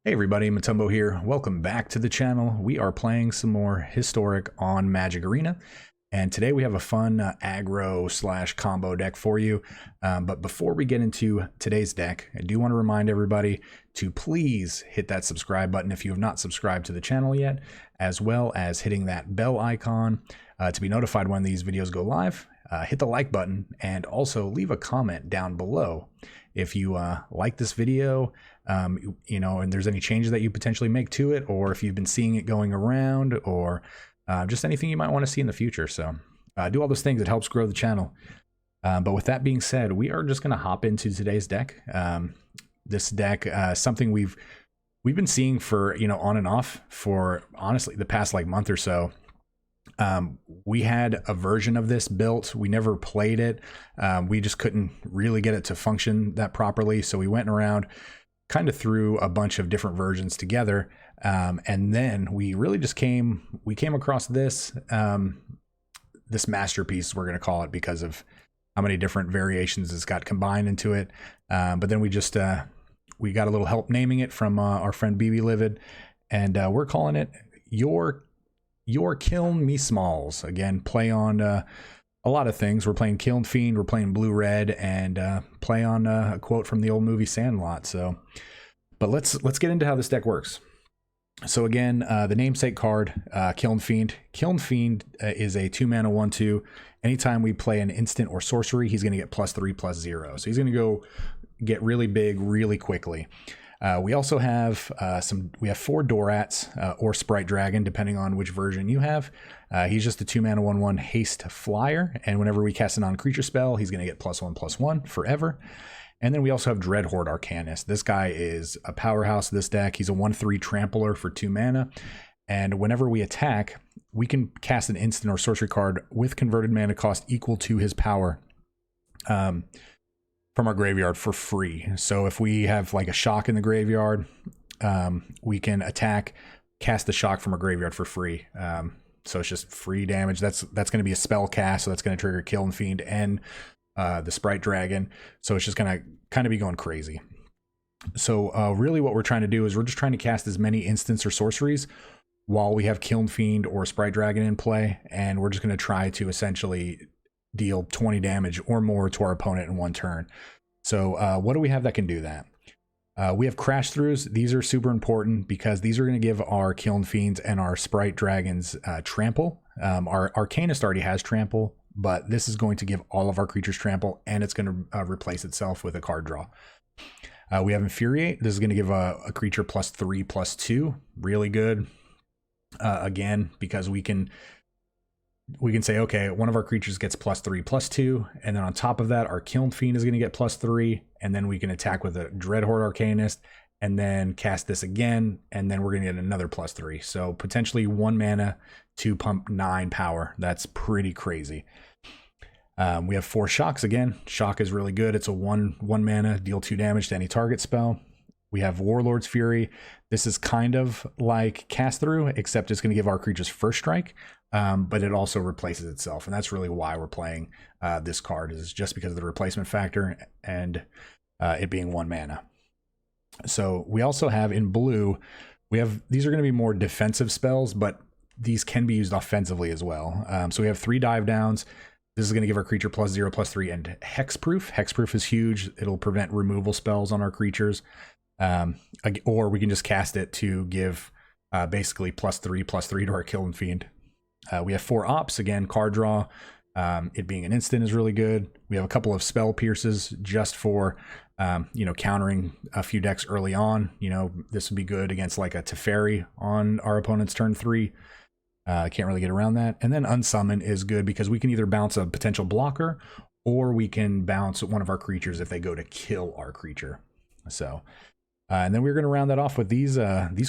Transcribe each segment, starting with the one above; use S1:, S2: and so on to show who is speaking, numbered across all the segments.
S1: Hey everybody, Matumbo here. Welcome back to the channel. We are playing some more Historic on Magic Arena, and today we have a fun aggro slash combo deck for you. But before we get into today's deck, I do want to remind everybody to please hit that subscribe button if you have not subscribed to the channel yet, as well as hitting that bell icon to be notified when these videos go live. Hit the like button and also leave a comment down below if you like this video, and there's any changes that you potentially make to it, or if you've been seeing it going around, or just anything you might want to see in the future. So do all those things. It helps grow the channel. But with that being said, we are just going to hop into today's deck. This deck, something we've been seeing for, on and off for honestly the past month or so. We had a version of this built. We never played it. We just couldn't really get it to function that properly. So we went around, kind of threw a bunch of different versions together. And then we really just came across this, this masterpiece, we're going to call it, because of how many different variations it's got combined into it. But then we just, we got a little help naming it from our friend BB Livid, and we're calling it Your Kiln Me Smalls. Again, play on a lot of things. We're playing Kiln Fiend, we're playing Blue Red, and play on a quote from the old movie Sandlot. So, but let's get into how this deck works. So again, the namesake card, Kiln Fiend. Kiln Fiend is a 2-mana 1/2. Anytime we play an instant or sorcery, he's going to get +3/+0. So he's going to go get really big really quickly. We also have we have 4 Dorats or Sprite Dragon, depending on which version you have. He's just a 2-mana 1/1 haste flyer, and whenever we cast a non-creature spell, he's going to get +1/+1 forever. And then we also have Dreadhorde Arcanist. This guy is a powerhouse of this deck. He's a 1/3 trampler for 2 mana, and whenever we attack, we can cast an instant or sorcery card with converted mana cost equal to his power from our graveyard for free. So if we have a shock in the graveyard, we can attack, cast the shock from our graveyard for free. So it's just free damage. That's going to be a spell cast, so that's going to trigger Kiln Fiend and the Sprite Dragon. So it's just going to kind of be going crazy. So really what we're trying to do is we're just trying to cast as many instants or sorceries while we have Kiln Fiend or Sprite Dragon in play, and we're just going to try to essentially deal 20 damage or more to our opponent in one turn. So what do we have that can do that? We have Crash Throughs. These are super important because these are going to give our Kiln Fiends and our Sprite Dragons trample. Our Arcanist already has trample, but this is going to give all of our creatures trample, and it's going to replace itself with a card draw. We have Infuriate. This is going to give a creature +3/+2. Really good. Again, because we can say, okay, one of our creatures gets +3/+2, and then on top of that, our Kiln Fiend is going to get +3, and then we can attack with a Dreadhorde Arcanist, and then cast this again, and then we're going to get another +3. So potentially 1 mana to pump 9 power. That's pretty crazy. We have 4 Shocks again. Shock is really good. It's a 1 mana, deal 2 damage to any target spell. We have Warlord's Fury. This is kind of like Cast Through, except it's going to give our creatures first strike, but it also replaces itself, and that's really why we're playing this card, is just because of the replacement factor and it being 1 mana. So we also have in blue, these are going to be more defensive spells, but these can be used offensively as well. So we have 3 Dive Downs. This is going to give our creature +0/+3 and Hexproof. Hexproof is huge. It'll prevent removal spells on our creatures. Or we can just cast it to give basically +3/+3 to our Kiln Fiend. We have 4 Ops, again, card draw. It being an instant is really good. We have a couple of Spell Pierces just for, countering a few decks early on. This would be good against like a Teferi on our opponent's turn 3. Can't really get around that. And then Unsummon is good because we can either bounce a potential blocker, or we can bounce one of our creatures if they go to kill our creature. So, and then we're going to round that off with these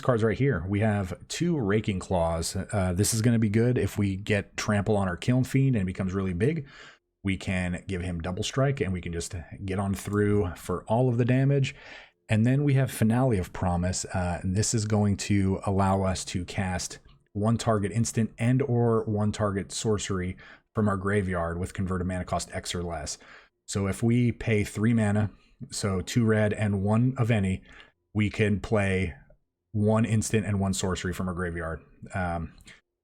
S1: cards right here. We have 2 Raking Claws. This is going to be good if we get trample on our Kiln Fiend and it becomes really big. We can give him double strike, and we can just get on through for all of the damage. And then we have Finale of Promise. And this is going to allow us to cast 1 target instant and or 1 target sorcery from our graveyard with converted mana cost X or less. So if we pay 3 mana, so 2 red and 1 of any, we can play one instant and one sorcery from our graveyard.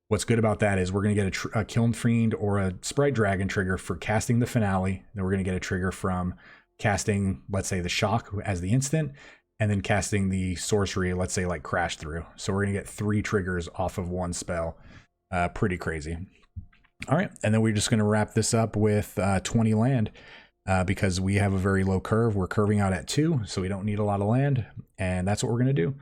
S1: What's good about that is we're going to get a Kiln Fiend or a Sprite Dragon trigger for casting the Finale. Then we're going to get a trigger from casting, let's say, the Shock as the instant, and then casting the sorcery, let's say, like Crash Through. So we're going to get 3 triggers off of one spell. Pretty crazy. All right, and then we're just going to wrap this up with 20 land because we have a very low curve. We're curving out at 2, so we don't need a lot of land, and that's what we're going to do.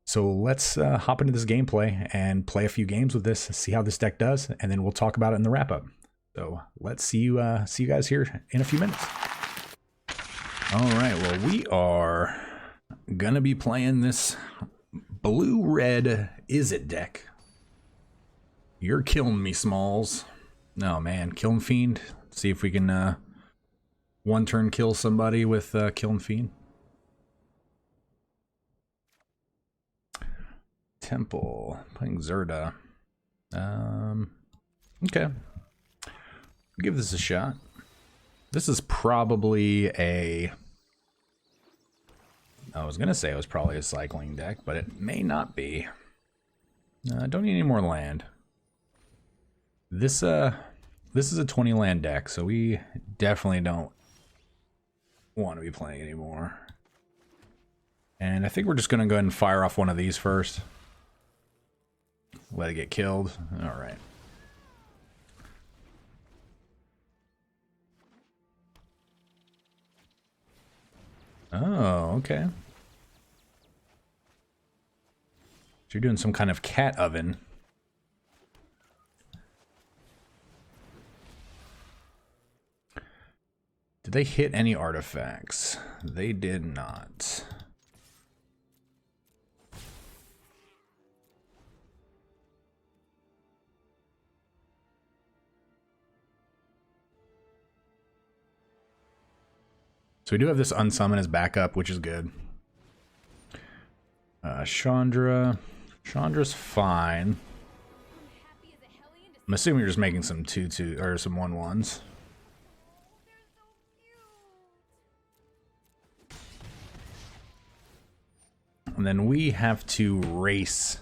S1: So let's hop into this gameplay and play a few games with this, see how this deck does, and then we'll talk about it in the wrap-up. So let's see you guys here in a few minutes. All right, well, we are going to be playing this blue-red Izzet deck. You're killing me, Smalls. No, man, Kiln Fiend. See if we can one-turn kill somebody with Kiln Fiend. Temple, playing Zerda. Okay. Give this a shot. This is probably a... I was going to say it was probably a cycling deck, but it may not be. I don't need any more land. This is a 20 land deck, so we definitely don't want to be playing anymore. And I think we're just going to go ahead and fire off one of these first. Let it get killed. All right. Oh, okay. So you're doing some kind of cat oven. Did they hit any artifacts? They did not. So we do have this unsummon as backup, which is good. Chandra. Chandra's fine. I'm assuming you're just making some 2/2 or some 1/1s. And then we have to race.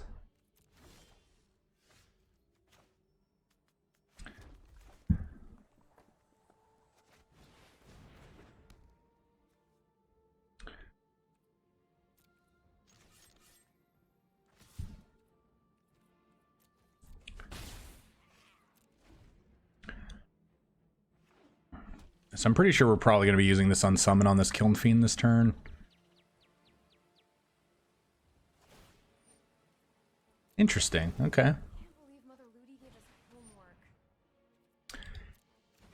S1: So I'm pretty sure we're probably going to be using this unsummon on this Kiln Fiend this turn. Interesting. Okay.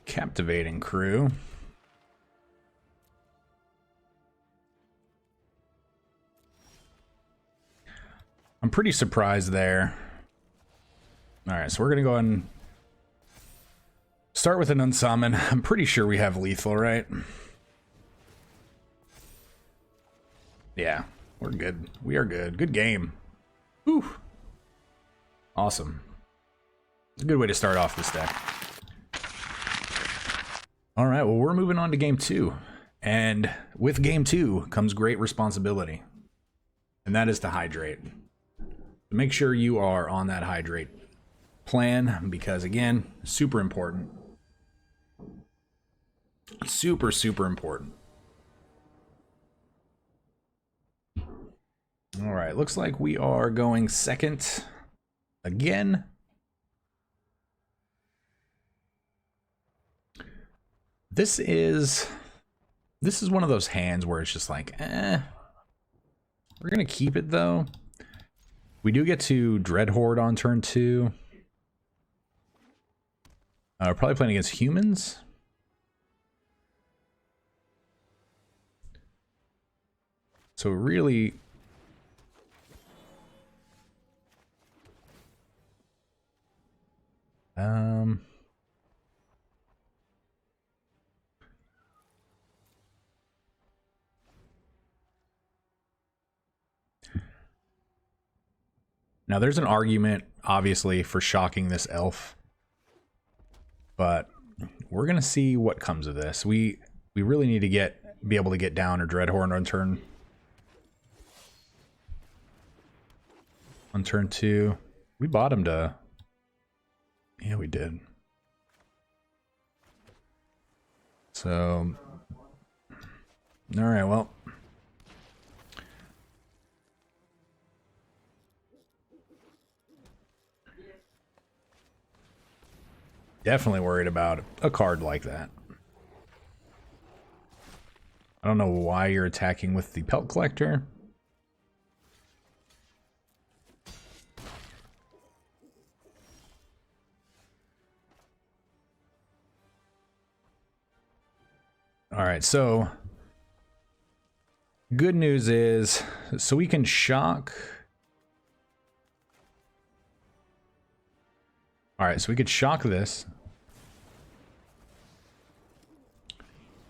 S1: Captivating Crew. I'm pretty surprised there. All right, so we're going to go ahead and start with an unsummon. I'm pretty sure we have lethal, right? Yeah, we're good. We are good. Good game. Whew. Awesome. It's a good way to start off this deck. All right, well, we're moving on to game 2. And with game 2 comes great responsibility. And that is to hydrate. Make sure you are on that hydrate plan because, again, super important. Super, super important. All right, looks like we are going second again. This is one of those hands where it's just like, we're gonna keep it though. We do get to Dreadhorde on turn 2. We're probably playing against humans. So really, now there's an argument, obviously, for shocking this elf, but we're gonna see what comes of this. We really need to be able to get down or Dreadhorde on turn. On turn 2, we bottomed a... Yeah, we did. So... Alright, well... Definitely worried about a card like that. I don't know why you're attacking with the Pelt Collector. Alright, so... Good news is, so we can shock... Alright, so we could shock this.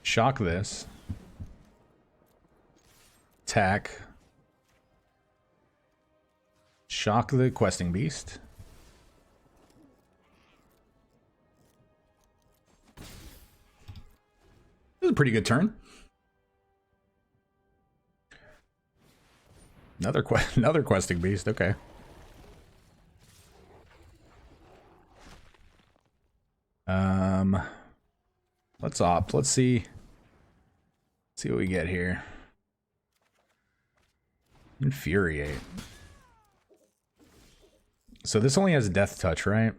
S1: Shock this. Attack. Shock the Questing Beast. This is a pretty good turn. Another Questing Beast, okay. Let's opt. Let's see what we get here. Infuriate. So this only has Death Touch, right?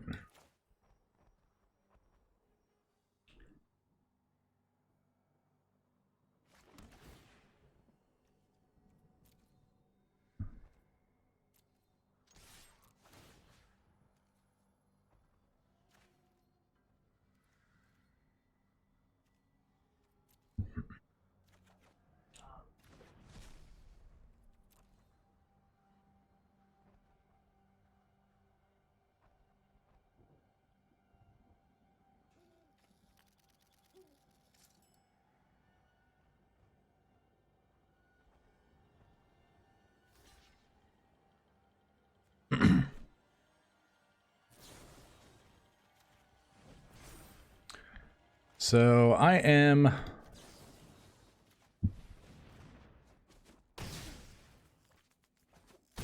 S1: So I am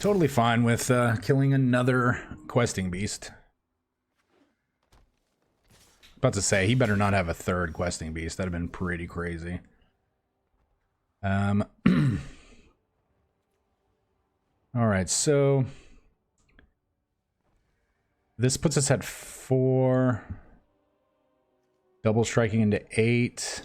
S1: totally fine with killing another Questing Beast. About to say, he better not have a third Questing Beast. That'd have been pretty crazy. All right, so this puts us at 4. Double striking into 8.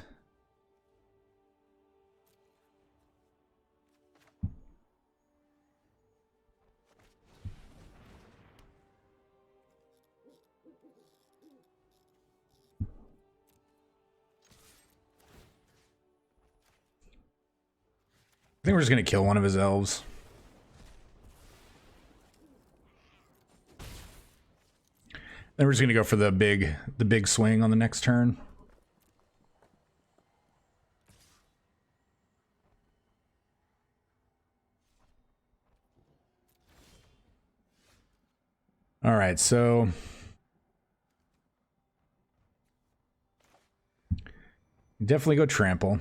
S1: I think we're just gonna kill one of his elves. Then we're just gonna go for the big swing on the next turn. All right, so definitely go trample.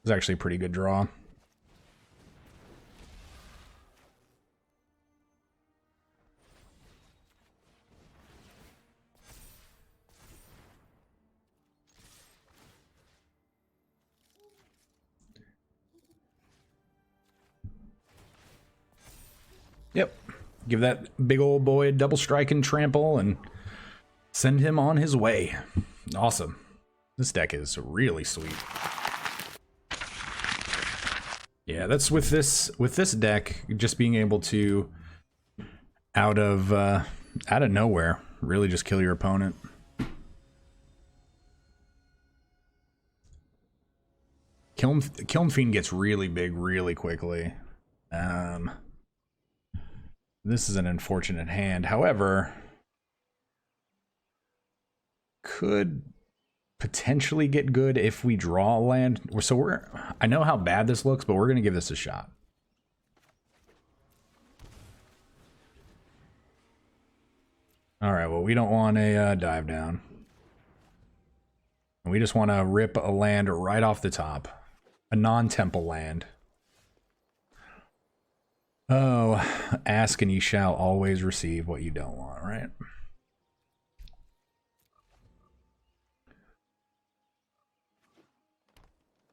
S1: It's actually a pretty good draw. Yep. Give that big old boy a double strike and trample and send him on his way. Awesome. This deck is really sweet. Yeah, that's with this deck, just being able to out of nowhere really just kill your opponent. Kiln Fiend gets really big really quickly. This is an unfortunate hand. However, could potentially get good if we draw a land. So I know how bad this looks, but we're going to give this a shot. All right, well, we don't want a dive down. We just want to rip a land right off the top. A non-temple land. Oh, ask and you shall always receive what you don't want, right?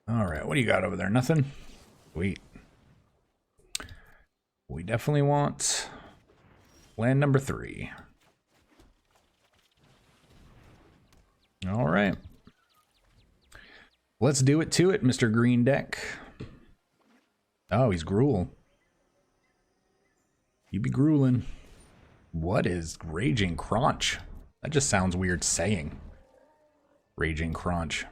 S1: All right, what do you got over there? Nothing? Sweet. We definitely want land number 3. All right. Let's do it to it, Mr. Green Deck. Oh, he's gruel. You be grueling. What is Raging Crunch? That just sounds weird saying. Raging Crunch.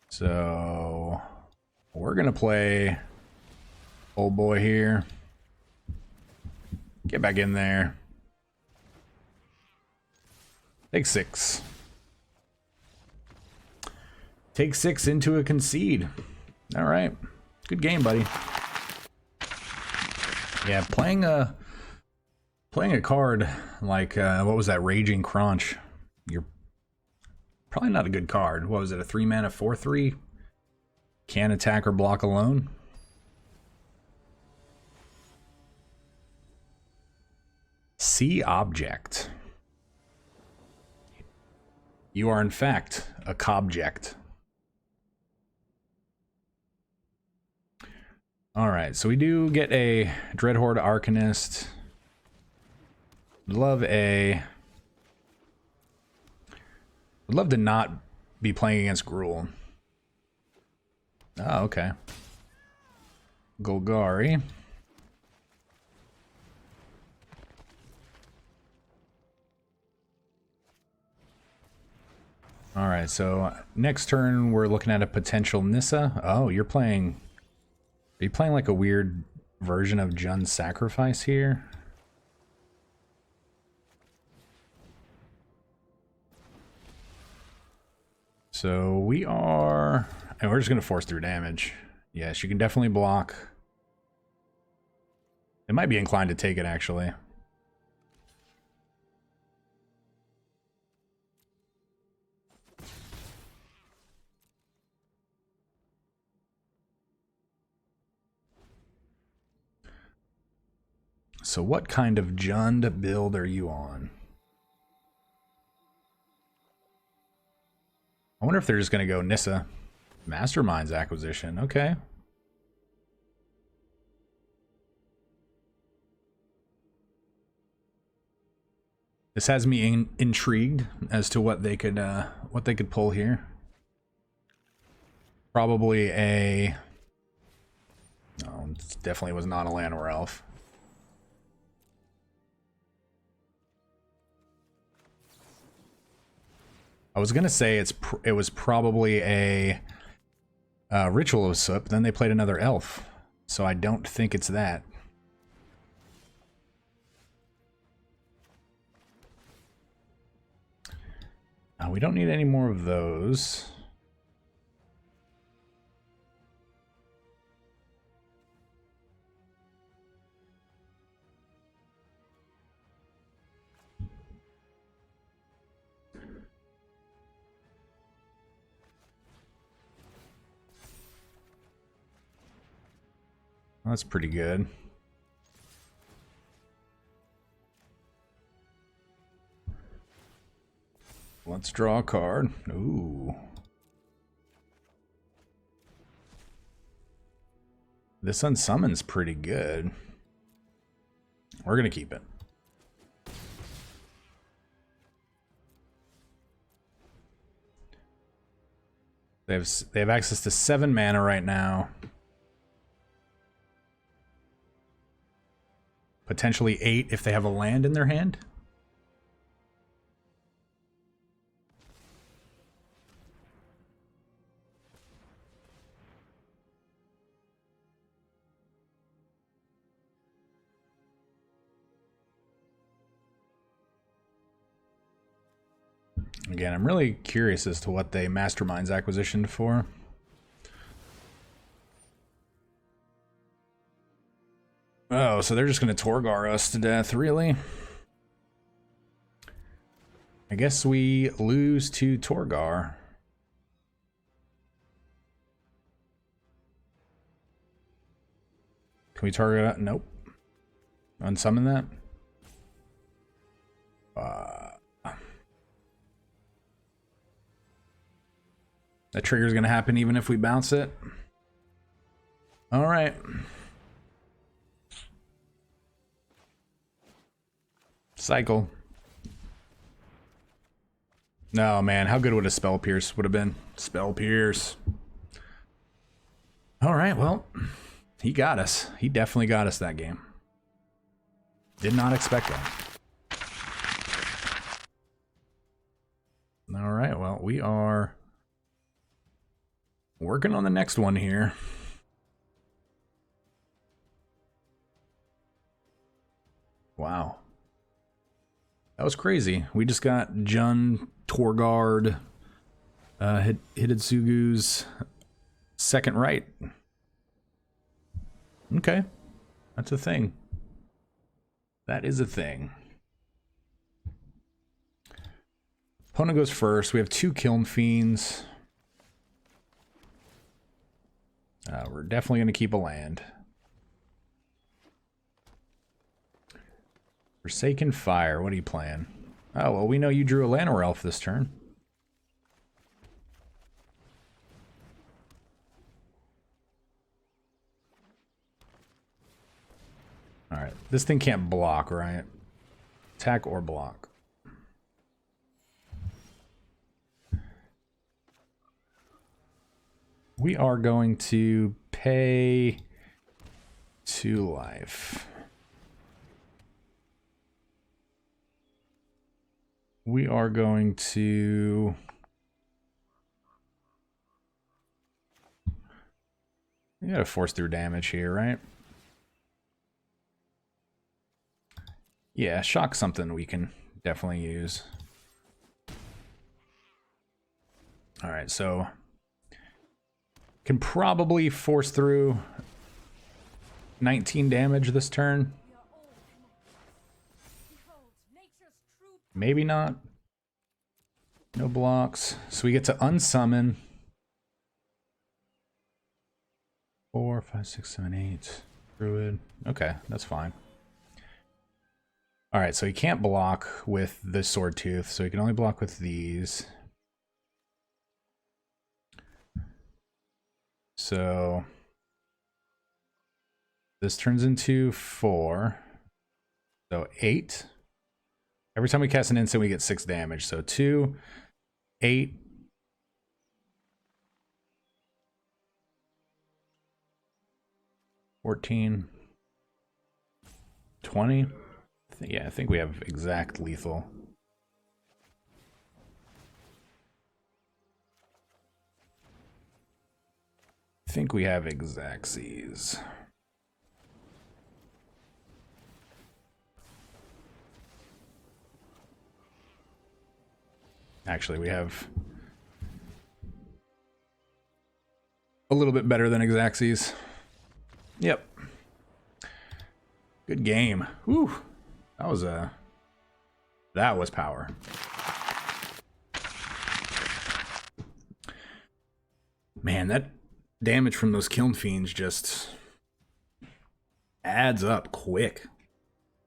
S1: So we're gonna play old boy here. Get back in there. Take 6. Take 6 into a concede. All right. Good game, buddy. Yeah, playing a card like what was that, Raging Crunch? You're probably not a good card. What was it, a 3-mana 4/3? Can't attack or block alone. See object. You are in fact a cobject. Alright, so we do get a Dreadhorde Arcanist. Would love to not be playing against Gruul. Oh, okay. Golgari. Alright, so next turn we're looking at a potential Nissa. Oh, you're playing... Are you playing like a weird version of Jund's Sacrifice here? So we are... And we're just going to force through damage. Yes, you can definitely block. It might be inclined to take it, actually. So what kind of Jund build are you on? I wonder if they're just going to go Nissa. Mastermind's acquisition. Okay. This has me intrigued as to what they could pull here. Probably a... No, it definitely was not a Llanowar Elf. I was gonna say it was probably a Ritual of Soot, but then they played another elf, so I don't think it's that. We don't need any more of those. That's pretty good. Let's draw a card. Ooh. This unsummon's pretty good. We're gonna keep it. They have access to 7 mana right now. Potentially 8 if they have a land in their hand. Again, I'm really curious as to what they Mastermind's acquisition for. Oh, so they're just going to Torgar us to death, really? I guess we lose to Torgar. Can we target it? Nope. Unsummon that? That trigger's gonna happen even if we bounce it. Alright. Cycle. No, man, how good would a Spell Pierce would have been? Spell Pierce. Alright, well, he got us. He definitely got us that game. Did not expect that. Alright, well, we are working on the next one here. Wow. That was crazy. We just got Jun, Torgard, Hidetsugu's second right. Okay. That's a thing. That is a thing. Opponent goes first. We have 2 Kiln Fiends. We're definitely going to keep a land. Forsaken Fire. What are you playing? Oh, well, we know you drew a Llanowar Elf this turn. Alright, this thing can't block, right? Attack or block. We are going to pay 2 life. We are going to... We gotta force through damage here, right? Yeah, shock something we can definitely use. Alright, so... Can probably force through 19 damage this turn. Maybe not. No blocks. So we get to unsummon. 4, 5, 6, 7, 8. Druid. Okay, that's fine. Alright, so he can't block with the Sword Tooth, so he can only block with these. So this turns into 4. So 8. Every time we cast an instant, we get 6 damage. So 2, 8. 14. 20. Yeah, I think we have exact lethal. I think we have Exacxies. Actually, we have a little bit better than Exacxies. Yep. Good game. Whew. That was power. Man, that damage from those Kiln Fiends just adds up quick.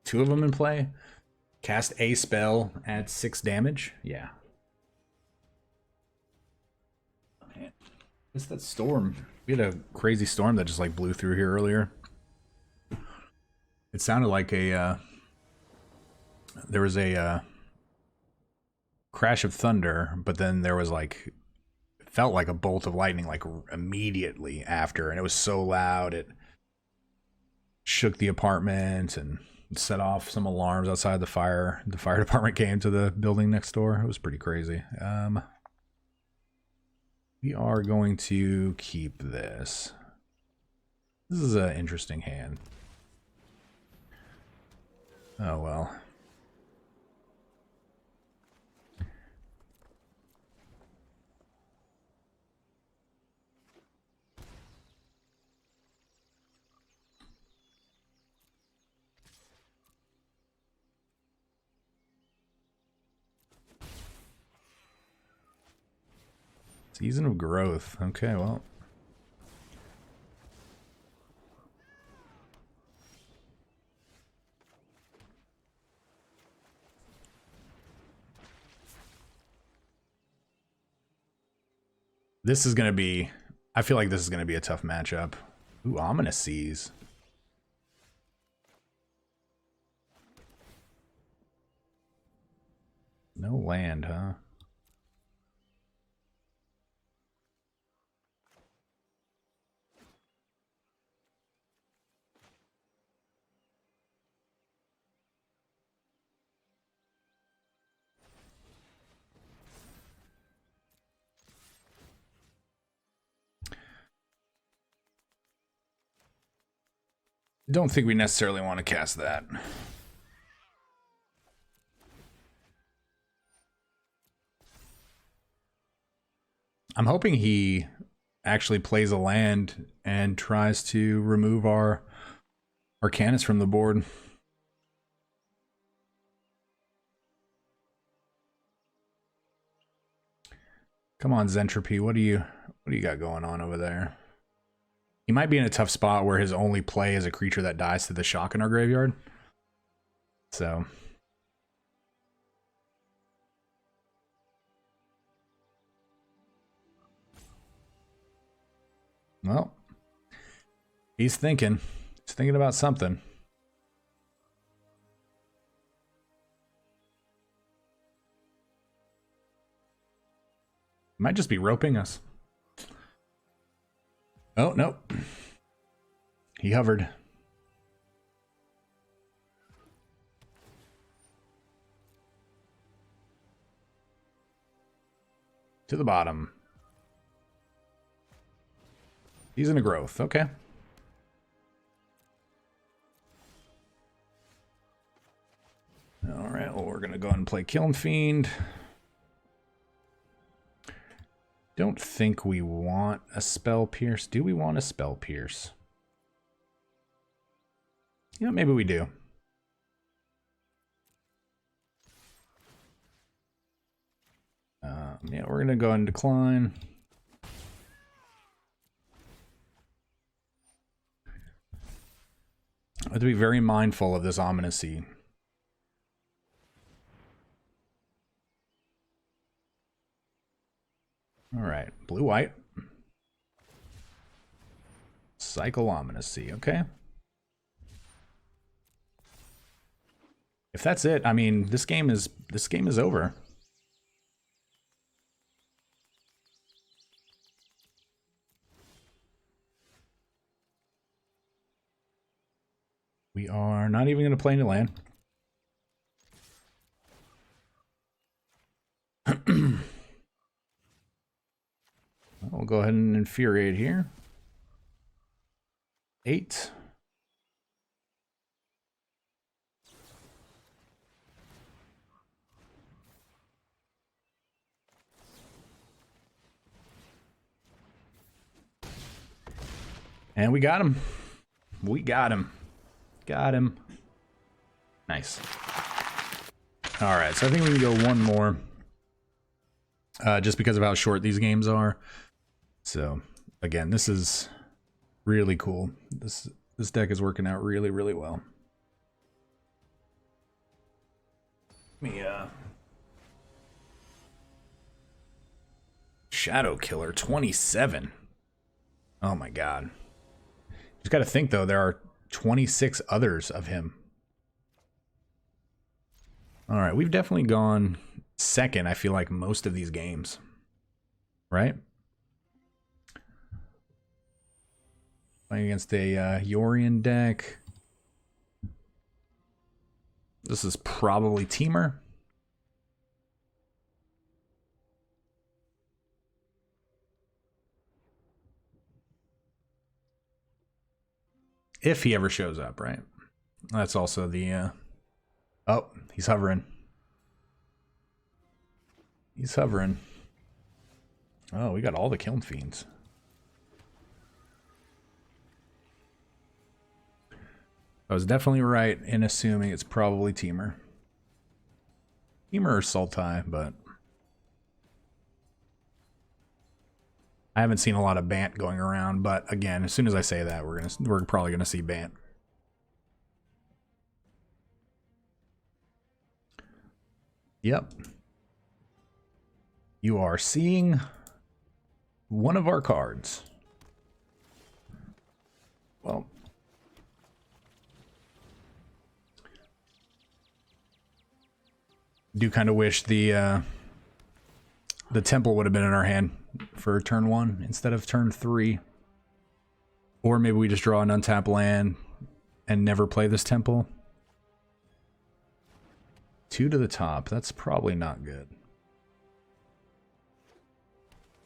S1: 2 of them in play. Cast a spell, add 6 damage. Yeah. Man, what's that storm? We had a crazy storm that just like blew through here earlier. It sounded like a there was a crash of thunder, but then there was like, it felt like a bolt of lightning like immediately after, and it was so loud it shook the apartment and set off some alarms outside the fire. The fire department came to the building next door. It was pretty crazy. We are going to keep this. This is an interesting hand. Oh well. Season of Growth. Okay, well. This is going to be... I feel like this is going to be a tough matchup. Ooh, Ominous Seas. No land, huh? Don't think we necessarily want to cast that. I'm hoping he actually plays a land and tries to remove our Arcanist from the board. Come on, Zentropy, what do you got going on over there? He might be in a tough spot where his only play is a creature that dies to the shock in our graveyard. So. Well, he's thinking. He's thinking about something. Might just be roping us. Oh, no. He hovered. To the bottom. He's in a growth. Okay. All right. Well, we're going to go ahead and play Kiln Fiend. Don't think we want a Spell Pierce. Do we want a Spell Pierce? Yeah, maybe we do. Yeah, we're going to go and decline. I have to be very mindful of this Ominous Sea. All right, blue-white. Cycle Ominous Sea, okay. If that's it, I mean, this game is over. We are not even going to play any land. We'll go ahead and Infuriate here. 8. And we got him. We got him. Got him. Nice. All right, so I think we can go one more. Just because of how short these games are. So, again, this is really cool. This deck is working out really, really well. Let me, Shadow Killer, 27. Oh my god. Just gotta think, though, there are 26 others of him. Alright, we've definitely gone second, I feel like, most of these games. Right? Playing against a Yorion deck. This is probably Teamer. If he ever shows up, right? That's also the... Oh, he's hovering. He's hovering. Oh, we got all the Kiln Fiends. I was definitely right in assuming it's probably Teamer. Teamer or Sultai, but... I haven't seen a lot of Bant going around, but again, as soon as I say that, we're probably gonna see Bant. Yep. You are seeing one of our cards. Well, do kind of wish the temple would have been in our hand for turn 1 instead of turn 3. Or maybe we just draw an untapped land and never play this temple. 2 to the top. That's probably not good.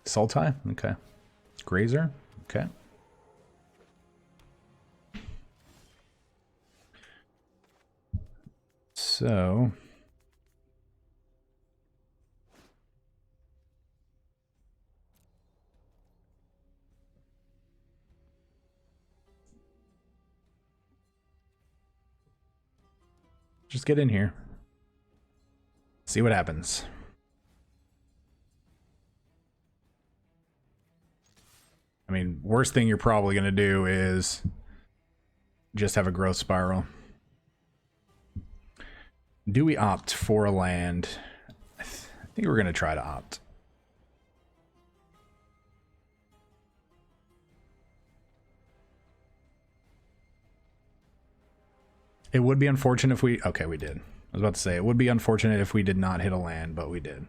S1: Sultai? Okay. Grazer? Okay. So... just get in here. See what happens. I mean, worst thing you're probably going to do is just have a growth spiral. Do we opt for a land? I think we're going to try to opt. It would be unfortunate if we... Okay, we did. I was about to say, it would be unfortunate if we did not hit a land, but we did.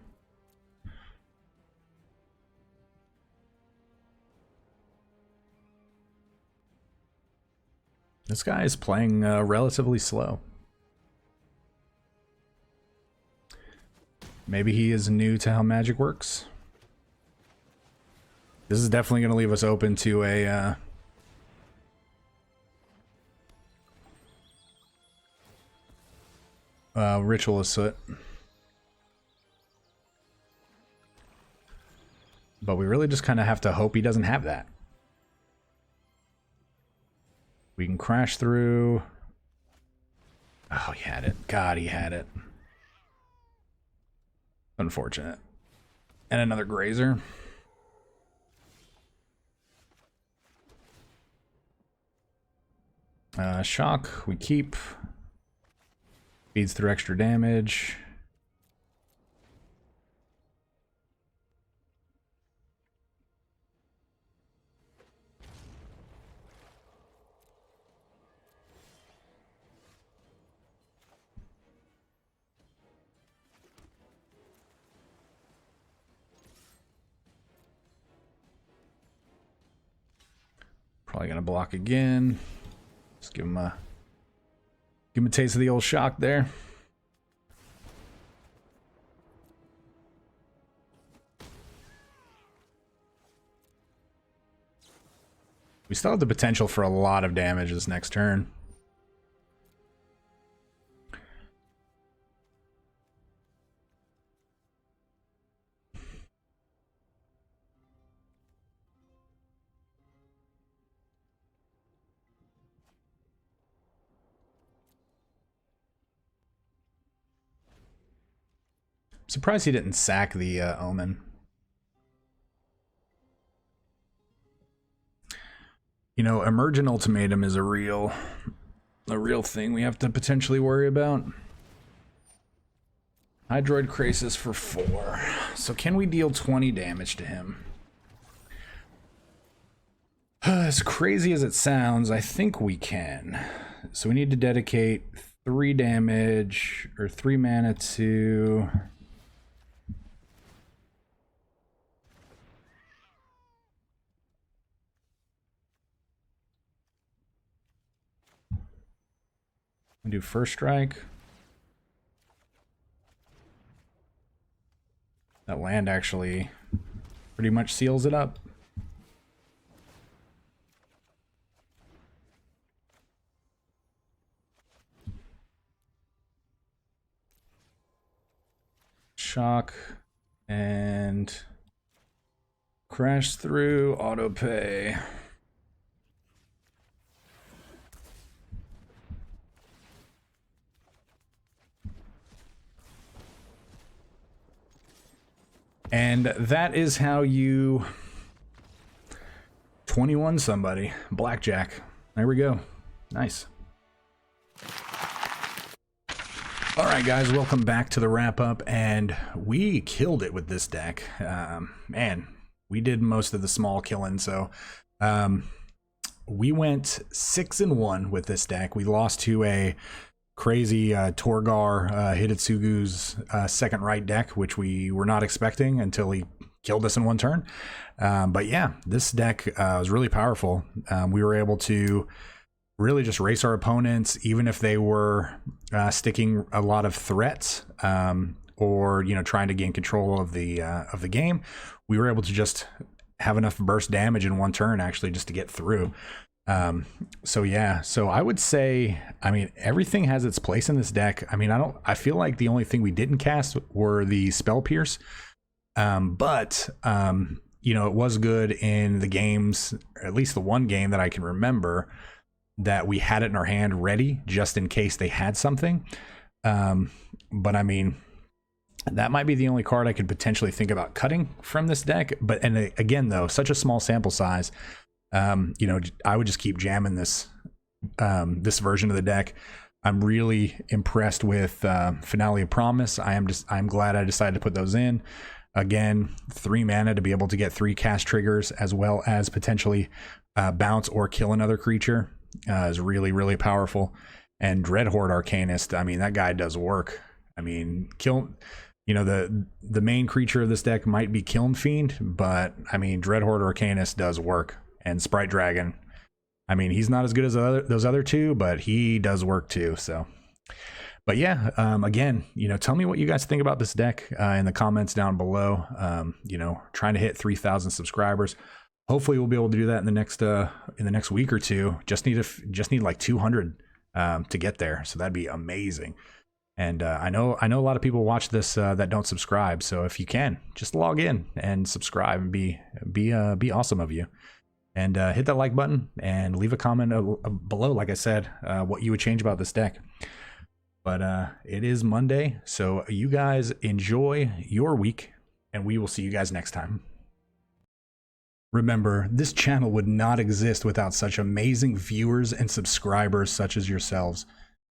S1: This guy is playing relatively slow. Maybe he is new to how Magic works. This is definitely going to leave us open to a... Ritualist Soot. But we really just kind of have to hope he doesn't have that. We can crash through. Oh, he had it. God, he had it. Unfortunate. And another Grazer. Shock, we keep. Feeds through extra damage. Probably gonna block again. Just give him a taste of the old shock there. We still have the potential for a lot of damage this next turn. Surprised he didn't sack the Omen. You know, Emergent Ultimatum is a real thing we have to potentially worry about. Hydroid Krasis for 4. So can we deal 20 damage to him? As crazy as it sounds, I think we can. So we need to dedicate 3 damage or 3 mana to... We do first strike. That land actually pretty much seals it up. Shock and crash through, auto pay. And that is how you 21 somebody. Blackjack. There we go. Nice. All right, guys, welcome back to the wrap up, and we killed it with this deck. Man, we did most of the small killing. So we went 6-1 with this deck. We lost to a crazy Torgar Hidetsugu's second right deck, which we were not expecting until he killed us in one turn. But yeah, this deck was really powerful. We were able to really just race our opponents, even if they were sticking a lot of threats or trying to gain control of the game. We were able to just have enough burst damage in one turn actually just to get through. So yeah, so I would say, I mean, everything has its place in this deck. I mean, I feel like the only thing we didn't cast were the Spell Pierce. But it was good in the games, or at least the one game that I can remember, that we had it in our hand ready just in case they had something. But I mean, that might be the only card I could potentially think about cutting from this deck. But again, though, such a small sample size, I would just keep jamming this version of the deck. I'm really impressed with Finale of Promise. I'm glad I decided to put those in. Again, 3 mana to be able to get 3 cast triggers, as well as potentially bounce or kill another creature, is really, really powerful. And Dreadhorde Arcanist, I mean, that guy does work. I mean, the main creature of this deck might be Kiln Fiend, but I mean, Dreadhorde Arcanist does work. And Sprite Dragon, I mean, he's not as good as those other two, but he does work too. So, but yeah, again, tell me what you guys think about this deck in the comments down below. Trying to hit 3,000 subscribers. Hopefully, we'll be able to do that in the next week or two. Just need like 200 to get there, so that'd be amazing. And I know a lot of people watch this that don't subscribe. So if you can, just log in and subscribe and be awesome of you. And hit that like button and leave a comment below, like I said, what you would change about this deck. But it is Monday, so you guys enjoy your week, and we will see you guys next time. Remember, this channel would not exist without such amazing viewers and subscribers such as yourselves.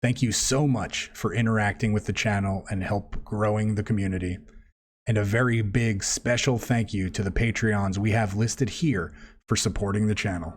S1: Thank you so much for interacting with the channel and help growing the community. And a very big special thank you to the Patreons we have listed here for supporting the channel.